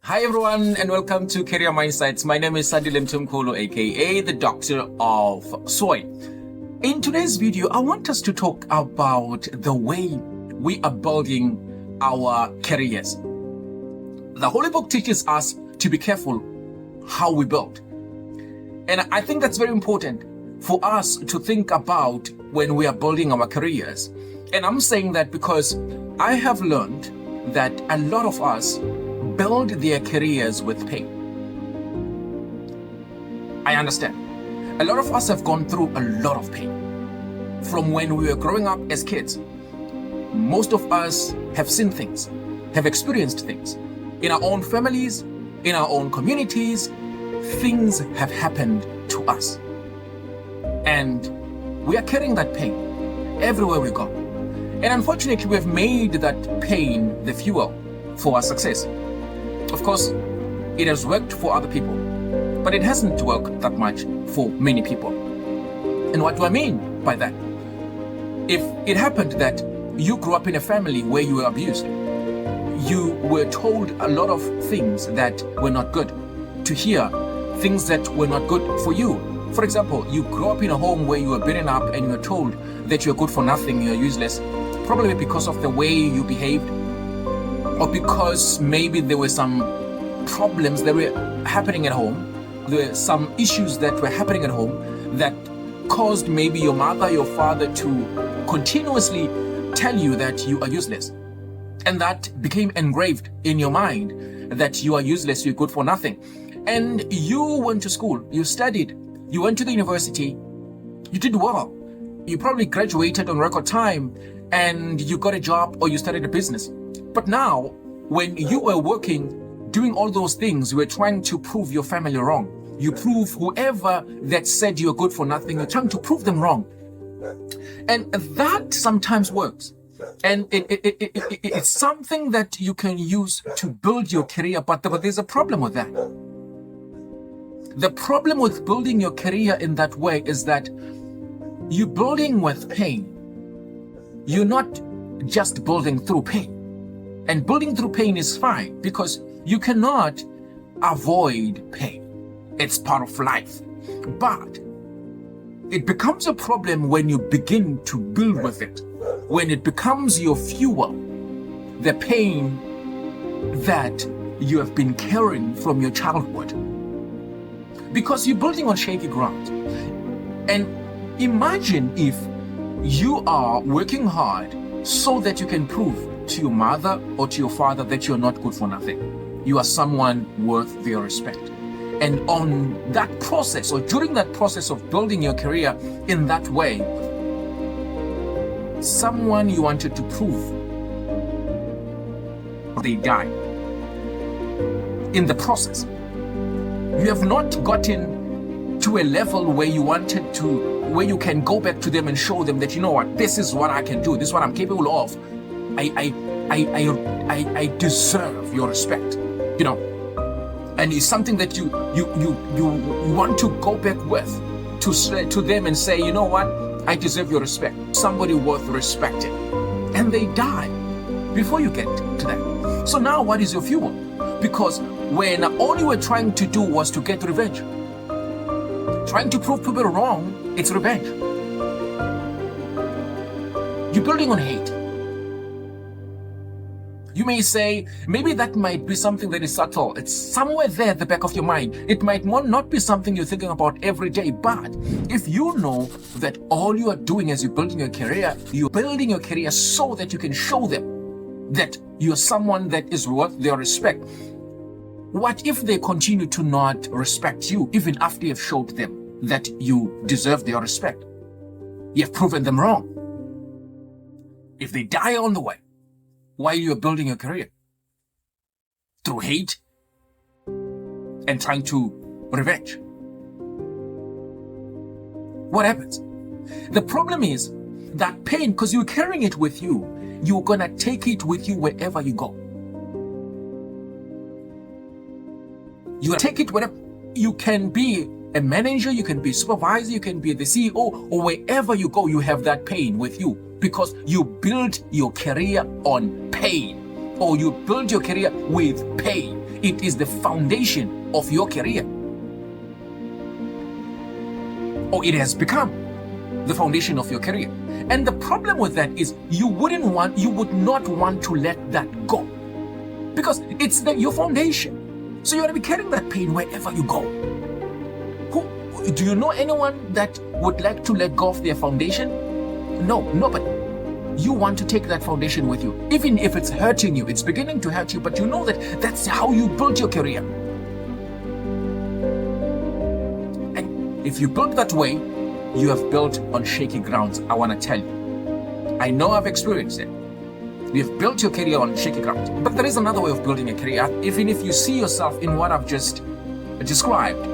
Hi everyone and welcome to Career Mindsights. My name is Sandile Mtumkulu, aka the Doctor of Soy. In today's video, I want us to talk about the way we are building our careers. The Holy Book teaches us to be careful how we build. And I think that's very important for us to think about when we are building our careers. And I'm saying that because I have learned that a lot of us build their careers with pain. I understand. A lot of us have gone through a lot of pain. From when we were growing up as kids, most of us have seen things, have experienced things. In our own families, in our own communities, things have happened to us. And we are carrying that pain everywhere we go. And unfortunately, we have made that pain the fuel for our success. Of course, it has worked for other people, but it hasn't worked that much for many people. And what do I mean by that? If it happened that you grew up in a family where you were abused, you were told a lot of things that were not good, to hear things that were not good for you. For example, you grew up in a home where you were beaten up and you were told that you're good for nothing, you're useless, probably because of the way you behaved, or because maybe there were some problems that were happening at home, there were some issues that were happening at home that caused maybe your mother, your father to continuously tell you that you are useless. And that became engraved in your mind that you are useless, you're good for nothing. And you went to school, you studied, you went to the university, you did well. You probably graduated on record time and you got a job or you started a business. But now, when you were working, doing all those things, you were trying to prove your family wrong. You prove whoever that said you're good for nothing, you're trying to prove them wrong. And that sometimes works. And it's something that you can use to build your career, but there's a problem with that. The problem with building your career in that way is that you're building with pain. You're not just building through pain. And building through pain is fine because you cannot avoid pain. It's part of life. But it becomes a problem when you begin to build with it. When it becomes your fuel, the pain that you have been carrying from your childhood. Because you're building on shaky ground. And imagine if you are working hard so that you can prove to your mother or to your father that you're not good for nothing. You are someone worth their respect. And on that process, or during that process of building your career in that way, someone you wanted to prove, they die. In the process, you have not gotten to a level where you wanted to, where you can go back to them and show them that, you know what, this is what I can do, this is what I'm capable of. I deserve your respect, you know. And it's something that you want to go back with to them and say, you know what, I deserve your respect. Somebody worth respecting. And they die before you get to that. So now what is your fuel? Because when all you were trying to do was to get revenge, trying to prove people wrong, it's revenge. You're building on hate. You may say, maybe that might be something that is subtle. It's somewhere there at the back of your mind. It might not be something you're thinking about every day. But if you know that all you are doing as you're building your career so that you can show them that you're someone that is worth their respect. What if they continue to not respect you even after you've showed them that you deserve their respect? You've proven them wrong. If they die on the way, while you're building your career through hate and trying to revenge, what happens? The problem is that pain, because you're carrying it with you, you're gonna take it with you wherever you go. You take it wherever. You can be a manager, you can be a supervisor, you can be the CEO, or wherever you go, you have that pain with you because you build your career on pain, or you build your career with pain. It is the foundation of your career, or it has become the foundation of your career. And the problem with that is you would not want to let that go, because it's your foundation. So you want to be carrying that pain wherever you go. Do you know anyone that would like to let go of their foundation? No, nobody. You want to take that foundation with you, even if it's hurting you, it's beginning to hurt you, but you know that that's how you build your career. And if you build that way, you have built on shaky grounds. I want to tell you, I know I've experienced it. You've built your career on shaky grounds, but there is another way of building a career. Even if you see yourself in what I've just described,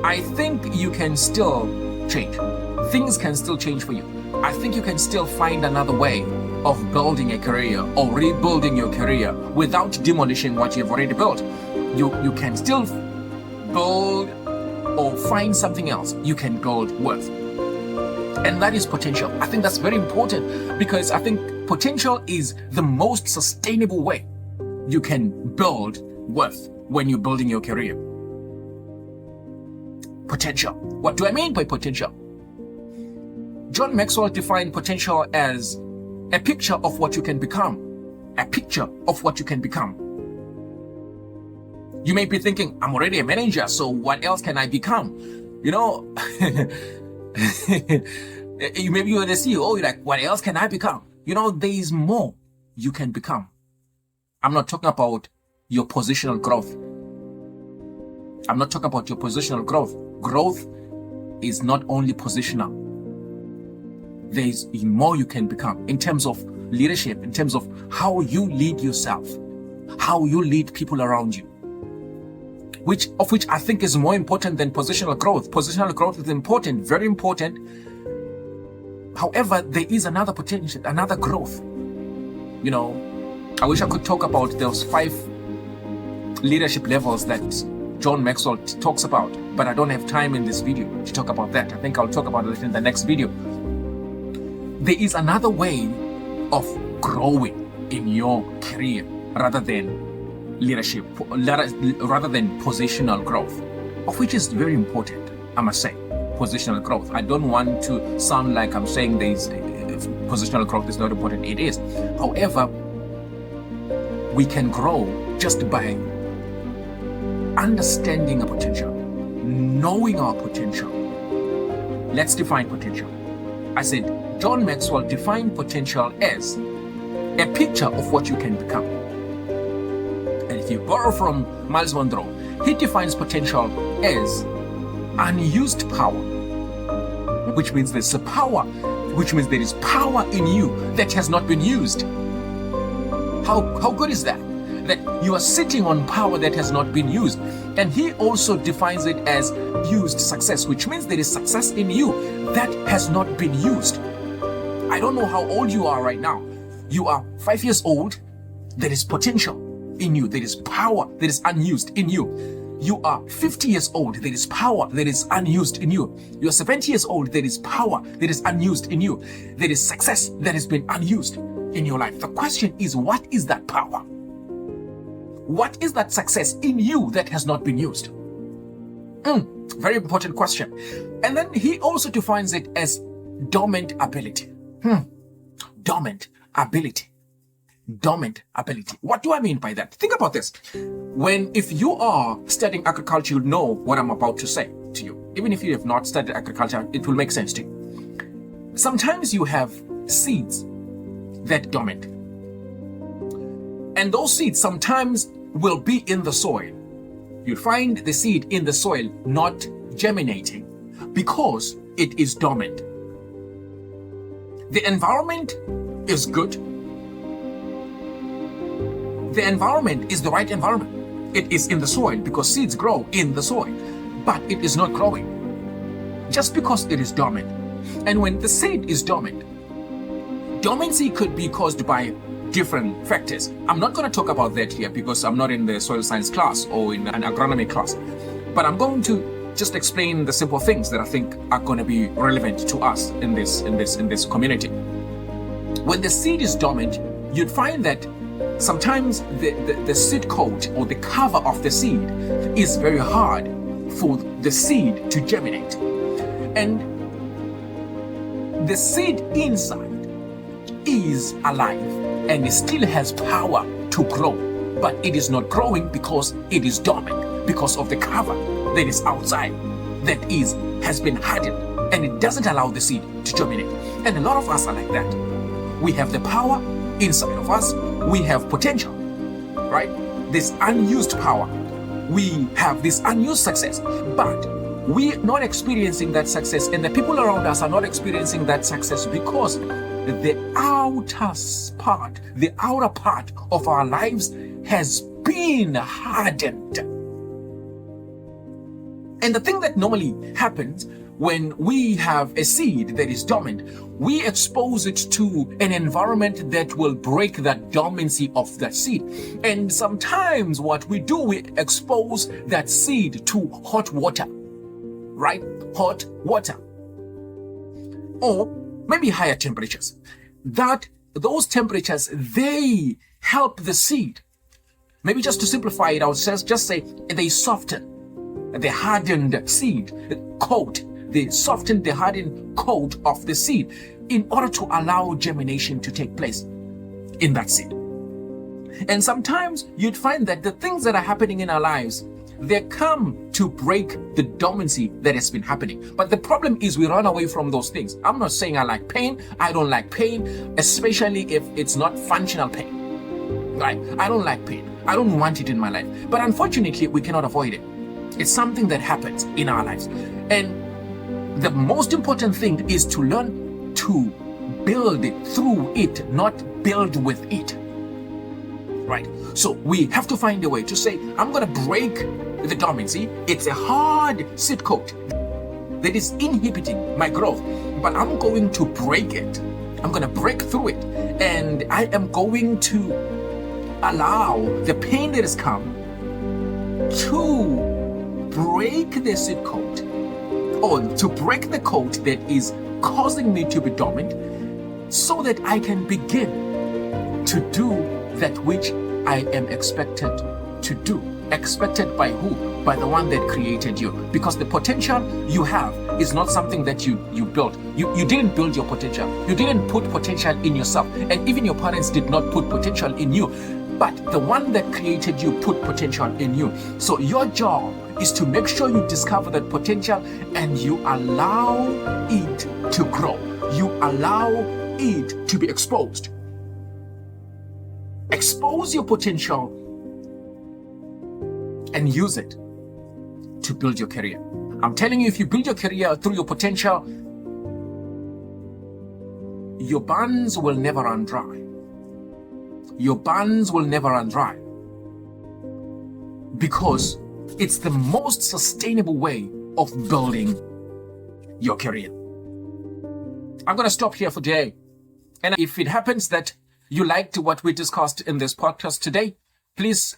I think you can still change. Things can still change for you. I think you can still find another way of building a career or rebuilding your career without demolishing what you've already built. You can still build or find something else you can build with. And that is potential. I think that's very important, because I think potential is the most sustainable way you can build with when you're building your career. Potential. What do I mean by potential? John Maxwell defined potential as a picture of what you can become. A picture of what you can become. You may be thinking, I'm already a manager, so what else can I become? You know, maybe you're the CEO, you're like, what else can I become? You know, there is more you can become. I'm not talking about your positional growth. I'm not talking about your positional growth. Growth is not only positional. There is more you can become in terms of leadership, in terms of how you lead yourself, how you lead people around you, which I think is more important than positional growth. Positional growth is important, very important. However, there is another potential, another growth. You know, I wish I could talk about those 5 leadership levels that John Maxwell talks about, but I don't have time in this video to talk about that. I think I'll talk about it in the next video. There is another way of growing in your career rather than leadership, rather than positional growth, of which is very important, I must say. Positional growth. I don't want to sound like I'm saying positional growth is not important. It is. However, we can grow just by understanding our potential, knowing our potential. Let's define potential. I said, John Maxwell defined potential as a picture of what you can become. And if you borrow from Miles Monroe, he defines potential as unused power, which means there's a power, which means there is power in you that has not been used. How good is that? That you are sitting on power that has not been used. And he also defines it as used success, which means there is success in you that has not been used. I don't know how old you are right now. You are 5 years old. There is potential in you. There is power that is unused in you. You are 50 years old. There is power that is unused in you. You are 70 years old. There is power that is unused in you. There is success that has been unused in your life. The question is, what is that power? What is that success in you that has not been used? Very important question. And then he also defines it as dormant ability. Dormant ability. Dormant ability. What do I mean by that? Think about this. If you are studying agriculture, you'll know what I'm about to say to you. Even if you have not studied agriculture, it will make sense to you. Sometimes you have seeds that dormant. And those seeds sometimes will be in the soil. You'll find the seed in the soil not germinating because it is dormant. The environment is good. The environment is the right environment. It is in the soil because seeds grow in the soil, but it is not growing just because it is dormant. And when the seed is dormant, dormancy could be caused by different factors. I'm not going to talk about that here because I'm not in the soil science class or in an agronomy class, but I'm going to just explain the simple things that I think are going to be relevant to us in this community. When the seed is dormant, you'd find that sometimes the seed coat or the cover of the seed is very hard for the seed to germinate. And the seed inside is alive and it still has power to grow, but it is not growing because it is dormant, because of the cover that is outside that has been hardened, and it doesn't allow the seed to germinate. And a lot of us are like that. We have the power inside of us, we have potential, right? This unused power, we have this unused success, but we're not experiencing that success, and the people around us are not experiencing that success because the outer part of our lives has been hardened. And the thing that normally happens when we have a seed that is dormant, we expose it to an environment that will break that dormancy of that seed. And sometimes what we do, we expose that seed to hot water, right? Hot water. Or maybe higher temperatures. Those temperatures, they help the seed. Maybe just to simplify it, I would just say they soften the hardened seed coat. They soften the hardened coat of the seed in order to allow germination to take place in that seed. And sometimes you'd find that the things that are happening in our lives, they come to break the dormancy that has been happening. But the problem is we run away from those things. I'm not saying I like pain. I don't like pain, especially if it's not functional pain. Right? I don't like pain. I don't want it in my life. But unfortunately, we cannot avoid it. It's something that happens in our lives. And the most important thing is to learn to build it through it, not build with it. Right? So we have to find a way to say, I'm going to break the dormancy. It's a hard seed coat that is inhibiting my growth, but I'm going to break it. I'm going to break through it, and I am going to allow the pain that has come to break the seed coat, or to break the coat that is causing me to be dormant, so that I can begin to do that which I am expected to do. Expected by who? By the one that created you. Because the potential you have is not something that you built. You didn't build your potential. You didn't put potential in yourself. And even your parents did not put potential in you. But the one that created you put potential in you. So your job is to make sure you discover that potential and you allow it to grow. You allow it to be exposed. Expose your potential and use it to build your career. I'm telling you, if you build your career through your potential, your barns will never run dry. Your barns will never run dry. Because it's the most sustainable way of building your career. I'm going to stop here for today. And if it happens that you liked what we discussed in this podcast today, please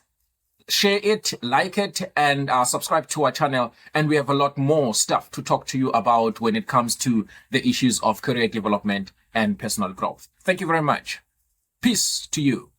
share it, like it, and subscribe to our channel. And we have a lot more stuff to talk to you about when it comes to the issues of career development and personal growth. Thank you very much. Peace to you.